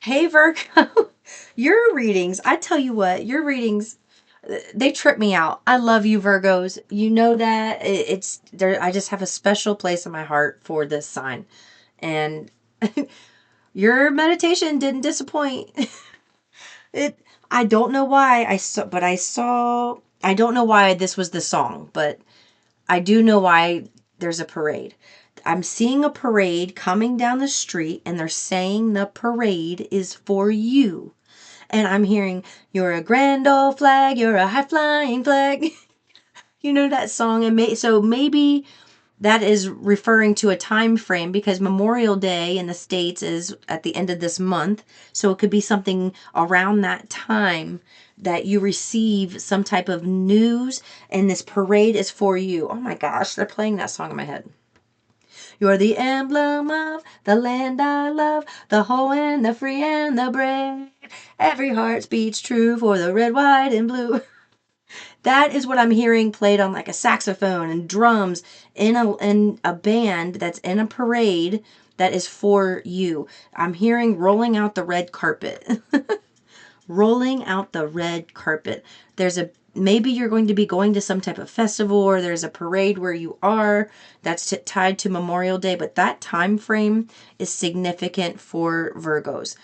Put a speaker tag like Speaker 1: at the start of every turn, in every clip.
Speaker 1: Hey Virgo, your readings, I tell you what, your readings, they trip me out. I love you, Virgos. You know that. It's there. I just have a special place in my heart for this sign. And your meditation didn't disappoint. It, I don't know why I don't know why this was the song, but I do know why there's a parade. I'm seeing a parade coming down the street and they're saying the parade is for you. And I'm hearing, you're a grand old flag, you're a high flying flag. You know that song? And so maybe that is referring to a time frame because Memorial Day in the States is at the end of this month. So it could be something around that time that you receive some type of news and this parade is for you. Oh my gosh, they're playing that song in my head. You're the emblem of the land I love, the whole and the free and the brave. Every heart beats true for the red, white, and blue. That is what I'm hearing played on like a saxophone and drums in a band that's in a parade that is for you. I'm hearing rolling out the red carpet. Rolling out the red carpet. There's a maybe you're going to be going to some type of festival or there's a parade where you are that's tied to Memorial Day, but that time frame is significant for Virgos.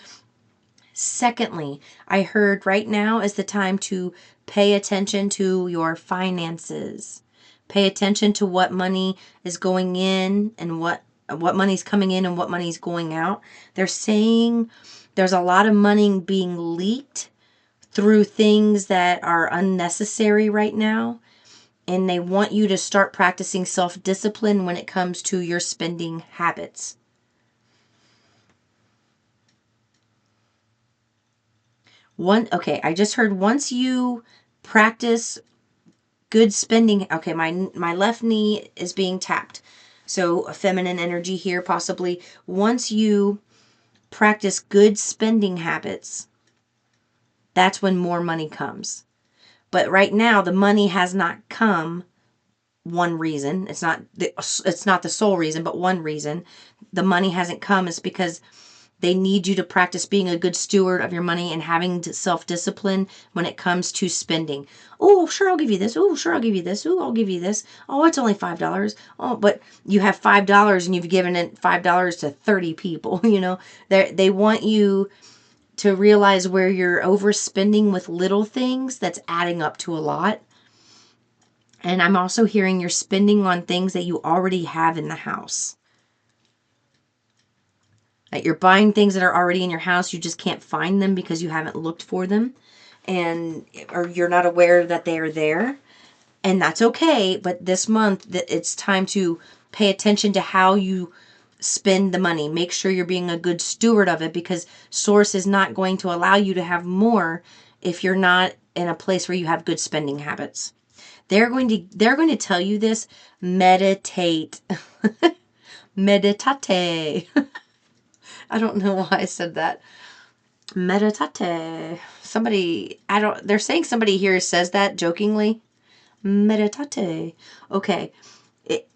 Speaker 1: Secondly, I heard right now is the time to pay attention to your finances. Pay attention to what money is going in and what money's coming in and what money's going out. They're saying there's a lot of money being leaked through things that are unnecessary right now. And they want you to start practicing self-discipline when it comes to your spending habits. Okay, I just heard once you practice good spending. Okay, my left knee is being tapped. So a feminine energy here possibly. Once you practice good spending habits, that's when more money comes. But right now the money has not come. One reason, it's not the sole reason, but one reason the money hasn't come is because they need you to practice being a good steward of your money and having self-discipline when it comes to spending. Oh, sure, I'll give you this. Oh, sure, I'll give you this. Oh, I'll give you this. Oh, it's only $5. Oh, but you have $5 and you've given it $5 to 30 people. They want you to realize where you're overspending with little things that's adding up to a lot. And I'm also hearing you're spending on things that you already have in the house. Like you're buying things that are already in your house, you just can't find them because you haven't looked for them or you're not aware that they are there. And that's okay, but this month it's time to pay attention to how you spend the money. Make sure you're being a good steward of it because source is not going to allow you to have more if you're not in a place where you have good spending habits. They're going to tell you this, meditate. Meditate. I don't know why I said that. Meditate. They're saying somebody here says that jokingly. Meditate. Okay.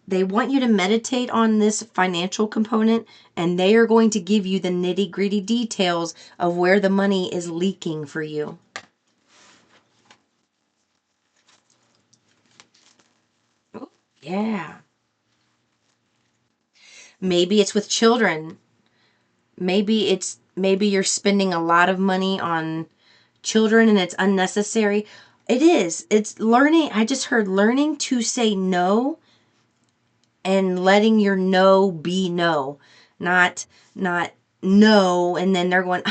Speaker 1: They want you to meditate on this financial component and they are going to give you the nitty gritty details of where the money is leaking for you. Oh, yeah. Maybe it's with children. Maybe you're spending a lot of money on children and it's unnecessary. It is. It's learning. I just heard learning to say no and letting your no be no. Not no and then they're going,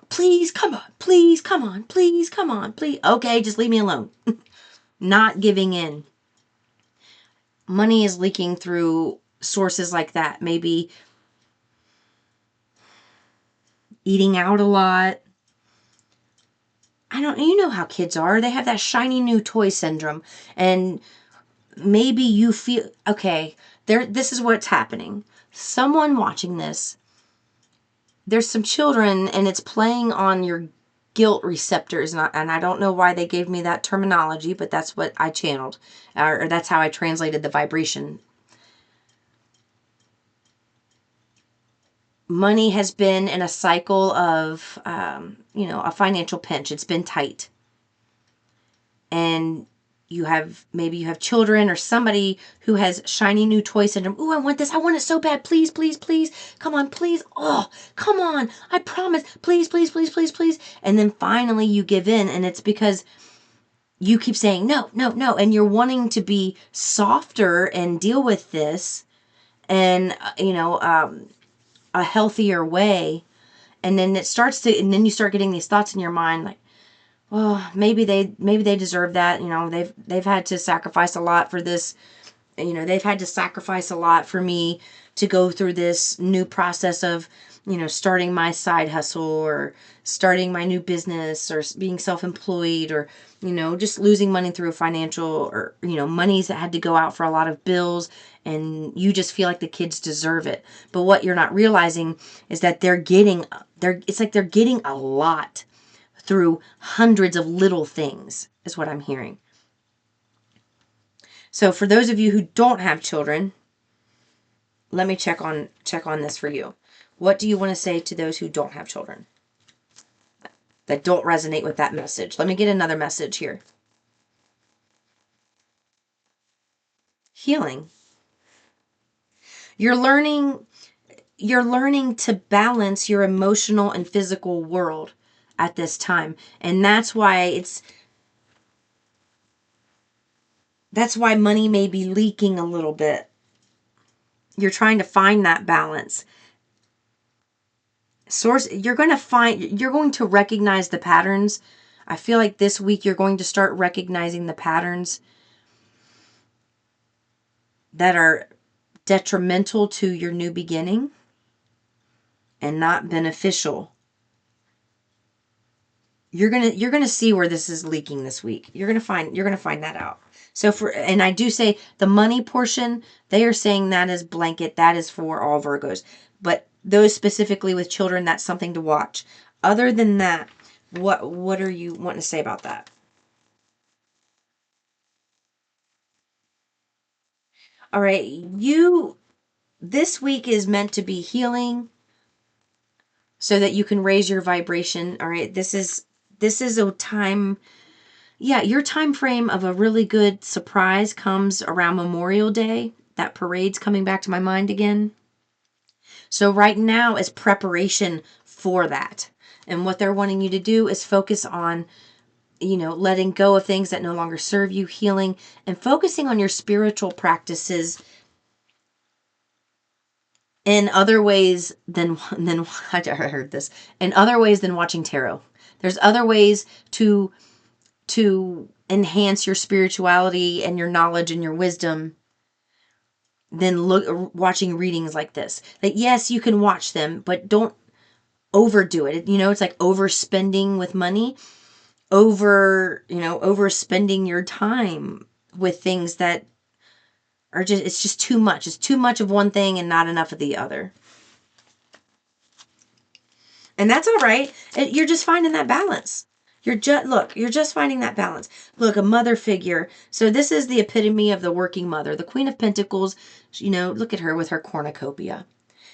Speaker 1: please come on, please come on, please come on, please. Okay, just leave me alone. Not giving in. Money is leaking through sources like that. Maybe eating out a lot. You know how kids are. They have that shiny new toy syndrome. And maybe you feel, okay, this is what's happening. Someone watching this, there's some children and it's playing on your guilt receptors. And I don't know why they gave me that terminology, but that's what I channeled. Or that's how I translated the vibration. money has been in a cycle of, a financial pinch. It's been tight. And maybe you have children or somebody who has shiny new toy syndrome. Ooh, I want this. I want it so bad. Please, please, please. Come on, please. Oh, come on. I promise. Please, please, please, please, please. And then finally you give in, and it's because you keep saying no, no, no. And you're wanting to be softer and deal with this and, a healthier way. And then and then you start getting these thoughts in your mind like, well, maybe they deserve that. They've had to sacrifice a lot for this. They've had to sacrifice a lot for me to go through this new process of, starting my side hustle or starting my new business or being self-employed or, just losing money through a financial or, monies that had to go out for a lot of bills, and you just feel like the kids deserve it. But what you're not realizing is that it's like they're getting a lot through hundreds of little things, is what I'm hearing. So for those of you who don't have children, let me check on this for you. What do you want to say to those who don't have children that don't resonate with that message? Let me get another message here. Healing. You're learning to balance your emotional and physical world at this time. And that's why money may be leaking a little bit. You're trying to find that balance. You're going to recognize the patterns. I feel like this week you're going to start recognizing the patterns that are detrimental to your new beginning and not beneficial. You're going to see where this is leaking this week. You're going to find that out. So and I do say the money portion, they are saying that is blanket, that is for all Virgos. But those specifically with children, that's something to watch. Other than that, what are you wanting to say about that? All right, this week is meant to be healing so that you can raise your vibration. All right, this is a time, yeah, your time frame of a really good surprise comes around Memorial Day. That parade's coming back to my mind again. So right now is preparation for that. And what they're wanting you to do is focus on, letting go of things that no longer serve you, healing, and focusing on your spiritual practices in other ways than I heard this. In other ways than watching tarot. There's other ways to enhance your spirituality and your knowledge and your wisdom than watching readings like this. Like, yes, you can watch them, but don't overdo it. It's like overspending with money, overspending your time with things that are it's just too much. It's too much of one thing and not enough of the other. And that's all right. You're just finding that balance. You're just finding that balance. Look, a mother figure. So this is the epitome of the working mother. The Queen of Pentacles, look at her with her cornucopia.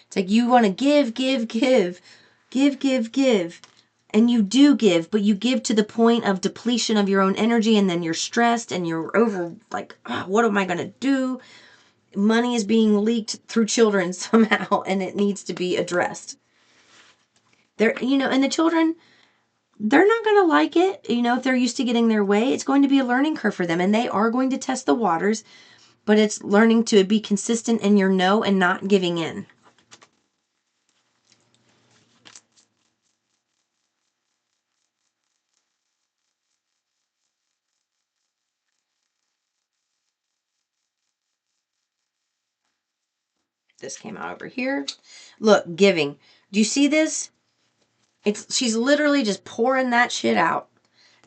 Speaker 1: It's like you want to give, give, give, give, give, give. And you do give, but you give to the point of depletion of your own energy, and then you're stressed and you're over like, what am I going to do? Money is being leaked through children somehow, and it needs to be addressed. And the children, they're not going to like it. If they're used to getting their way, it's going to be a learning curve for them, and they are going to test the waters, but it's learning to be consistent in your no and not giving in. This came out over here. Look, giving. Do you see this? She's literally just pouring that shit out.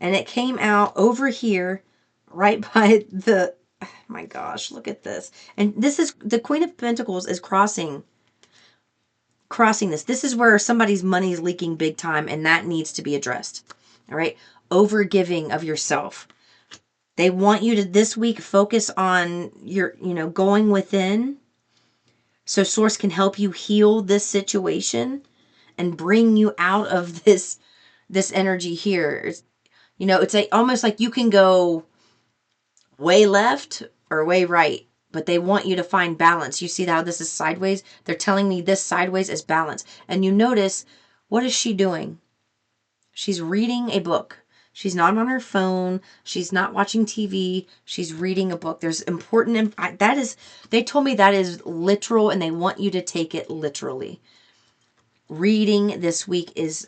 Speaker 1: And it came out over here, right by the, oh my gosh, look at this. And this is, the Queen of Pentacles is crossing this. This is where somebody's money is leaking big time, and that needs to be addressed. All right. Over giving of yourself. They want you to this week focus on your, going within So Source can help you heal this situation and bring you out of this energy here. It's almost like you can go way left or way right, but they want you to find balance. You see how this is sideways? They're telling me this sideways is balance. And you notice, what is she doing? She's reading a book. She's not on her phone. She's not watching TV. She's reading a book. There's important, they told me that is literal and they want you to take it literally. Reading this week is,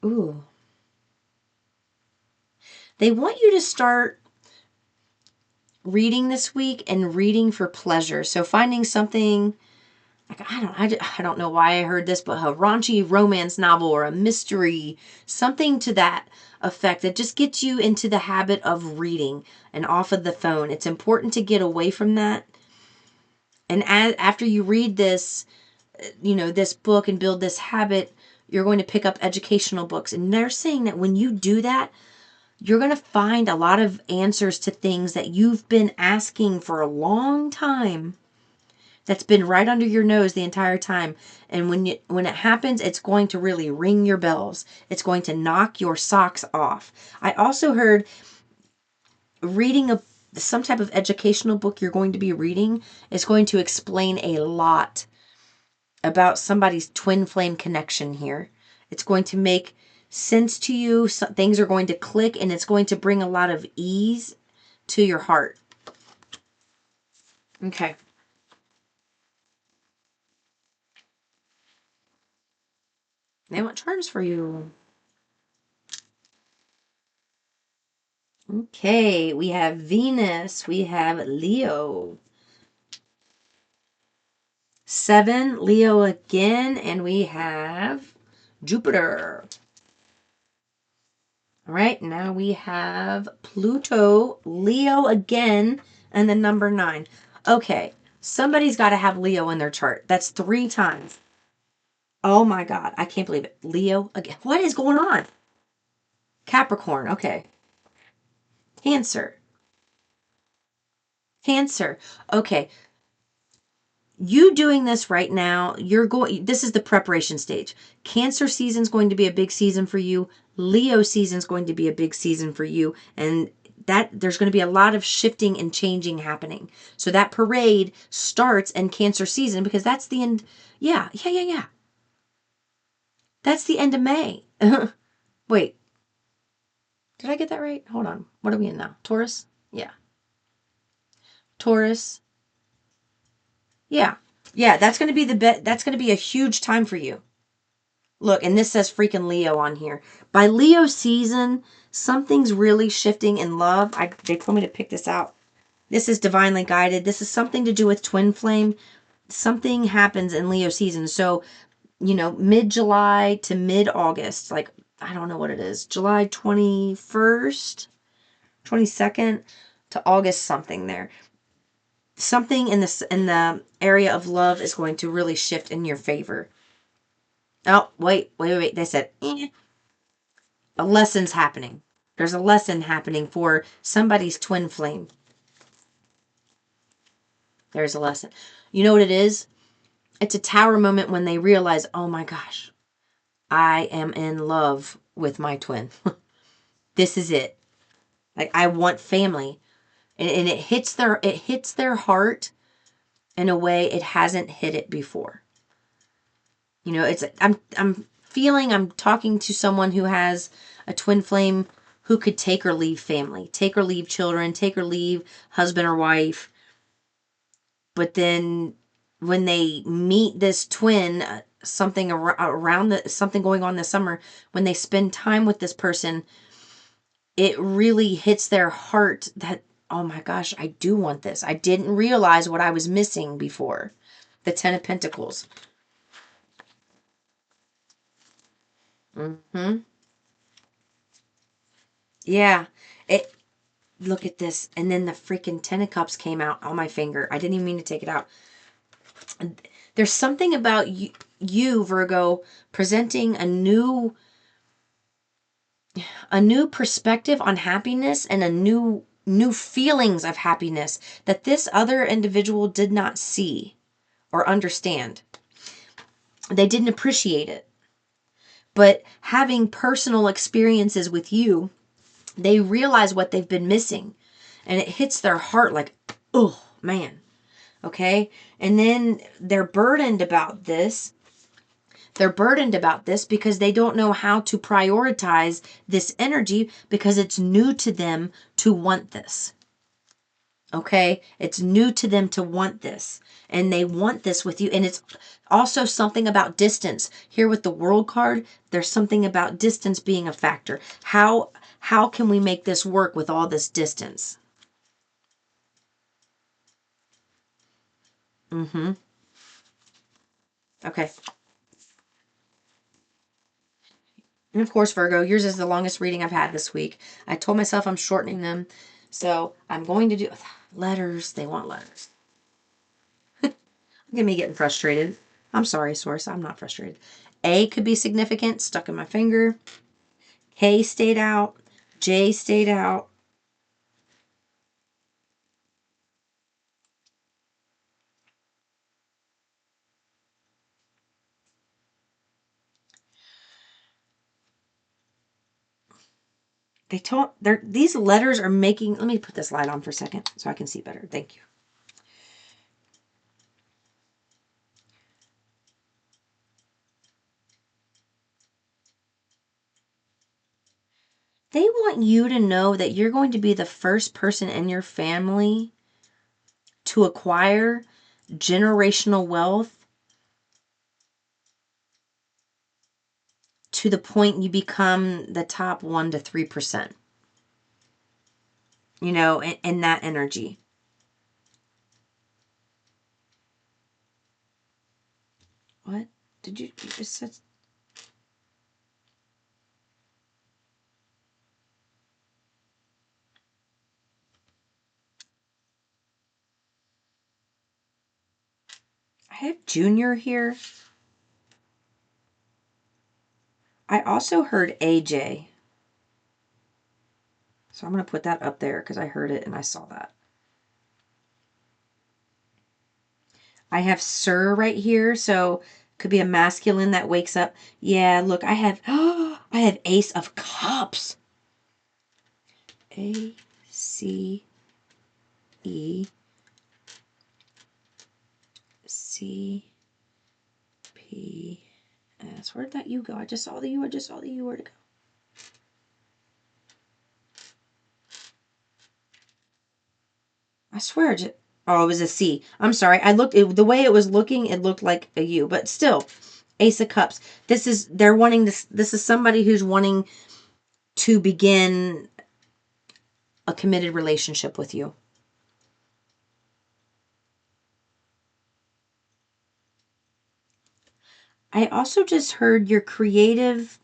Speaker 1: ooh. They want you to start reading this week and reading for pleasure. So finding something, like, I don't know why I heard this, but a raunchy romance novel or a mystery, something to that effect that just gets you into the habit of reading and off of the phone. It's important to get away from that. And after you read this, this book and build this habit, you're going to pick up educational books. And they're saying that when you do that, you're going to find a lot of answers to things that you've been asking for a long time. That's been right under your nose the entire time. And when it happens, it's going to really ring your bells. It's going to knock your socks off. I also heard reading some type of educational book you're going to be reading is going to explain a lot about somebody's twin flame connection here. It's going to make sense to you. Things are going to click, and it's going to bring a lot of ease to your heart. Okay. They want charms for you. Okay, we have Venus. We have Leo. 7, Leo again, and we have Jupiter. All right, now we have Pluto, Leo again, and the number 9. Okay, somebody's got to have Leo in their chart. That's 3 times. Oh my God, I can't believe it. Leo again. What is going on? Capricorn, okay. Cancer. Cancer. Okay. You doing this right now, this is the preparation stage. Cancer season is going to be a big season for you. Leo season is going to be a big season for you. And that there's going to be a lot of shifting and changing happening. So that parade starts in Cancer season because that's the end. Yeah. That's the end of May. Wait, did I get that right? Hold on. What are we in now? Taurus? Yeah. Taurus. Yeah. Yeah, that's going to be that's going to be a huge time for you. Look, and this says freaking Leo on here. By Leo season, something's really shifting in love. They told me to pick this out. This is divinely guided. This is something to do with twin flame. Something happens in Leo season. So, mid-July to mid-August. Like, I don't know what it is. July 21st, 22nd to August something there. Something in the area of love is going to really shift in your favor. Oh, wait. They said, a lesson's happening. There's a lesson happening for somebody's twin flame. There's a lesson. You know what it is? It's a tower moment when they realize, oh my gosh, I am in love with my twin. This is it. Like, I want family. And it hits their heart in a way it hasn't hit it before. I'm feeling I'm talking to someone who has a twin flame who could take or leave family, take or leave children, take or leave husband or wife. But then when they meet this twin, something something going on this summer, when they spend time with this person, it really hits their heart that, oh my gosh, I do want this. I didn't realize what I was missing before. The 10 of Pentacles. Mm-hmm. Yeah. Look at this. And then the freaking 10 of Cups came out on my finger. I didn't even mean to take it out. There's something about you, Virgo, presenting a new perspective on happiness and a new new feelings of happiness that this other individual did not see or understand. They didn't appreciate it. But having personal experiences with you, they realize what they've been missing. And it hits their heart like, oh, man. Okay? And then they're burdened about this. They're burdened about this because they don't know how to prioritize this energy because it's new to them to want this. Okay? It's new to them to want this. And they want this with you. And it's also something about distance. Here with the World card, there's something about distance being a factor. How can we make this work with all this distance? Mm-hmm. Okay. And of course, Virgo, yours is the longest reading I've had this week. I told myself I'm shortening them. So I'm going to do letters. They want letters. Look at me getting frustrated. I'm sorry, Source. I'm not frustrated. A could be significant. Stuck in my finger. K stayed out. J stayed out. These letters are making, let me put this light on for a second so I can see better. Thank you. They want you to know that you're going to be the first person in your family to acquire generational wealth to the point you become the top 1 to 3%. You know, in that energy. What? Did you just said? I have Junior here. I also heard AJ. So I'm going to put that up there because I heard it and I saw that. I have Sir right here, so could be a masculine that wakes up. Yeah, look, I have I have Ace of Cups. A C E C P S. Where'd that U go? I just saw the U. I just saw the U. Where'd it go? I swear oh, it was a C. I'm sorry. The way it was looking, it looked like a U, but still, Ace of Cups. They're wanting this. This is somebody who's wanting to begin a committed relationship with you. I also just heard your creative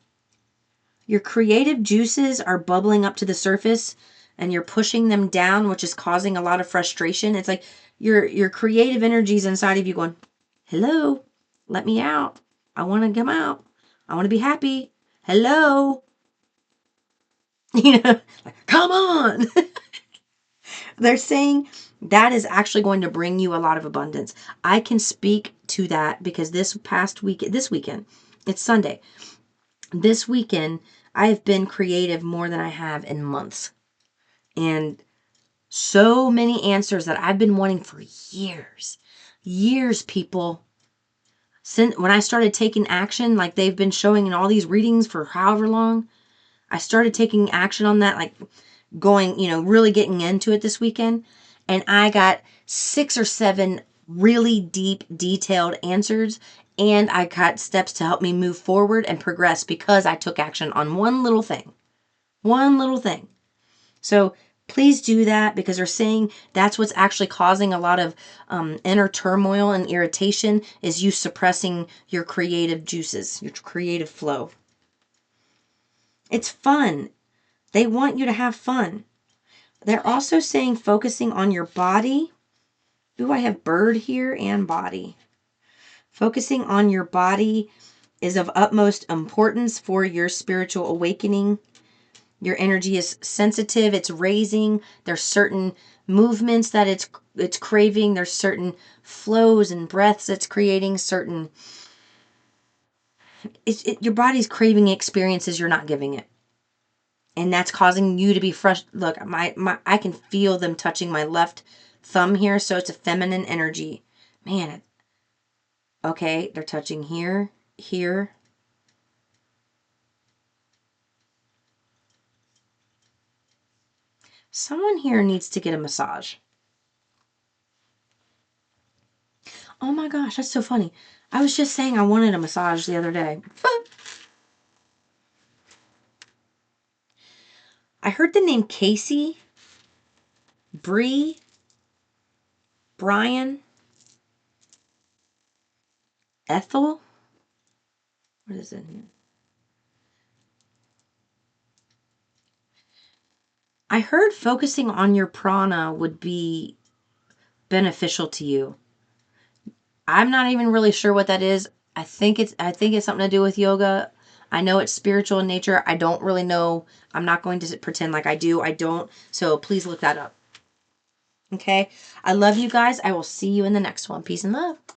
Speaker 1: juices are bubbling up to the surface and you're pushing them down, which is causing a lot of frustration. It's like your creative energies inside of you going, hello, let me out. I want to come out. I want to be happy. Hello. You know, like, come on. They're saying that is actually going to bring you a lot of abundance. I can speak to that because this weekend, it's Sunday. This weekend, I have been creative more than I have in months. And so many answers that I've been wanting for years. Years, people. Since when I started taking action, like they've been showing in all these readings for however long, I started taking action on that, like going, really getting into it this weekend. And I got 6 or 7 really deep, detailed answers. And I got steps to help me move forward and progress because I took action on one little thing. One little thing. So please do that because they're saying that's what's actually causing a lot of inner turmoil and irritation is you suppressing your creative juices, your creative flow. It's fun. They want you to have fun. They're also saying focusing on your body. Ooh, I have bird here and body. Focusing on your body is of utmost importance for your spiritual awakening. Your energy is sensitive. It's raising. There's certain movements that it's craving. There's certain flows and breaths it's creating. Certain your body's craving experiences you're not giving it, and that's causing you to be fresh. Look, I can feel them touching my left thumb here, so it's a feminine energy. Man, okay, they're touching here, here. Someone here needs to get a massage. Oh my gosh, that's so funny. I was just saying I wanted a massage the other day. I heard the name Casey, Bree, Brian, Ethel. What is it here? I heard focusing on your prana would be beneficial to you. I'm not even really sure what that is. I think it's something to do with yoga. I know it's spiritual in nature. I don't really know. I'm not going to pretend like I do. I don't. So please look that up. Okay? I love you guys. I will see you in the next one. Peace and love.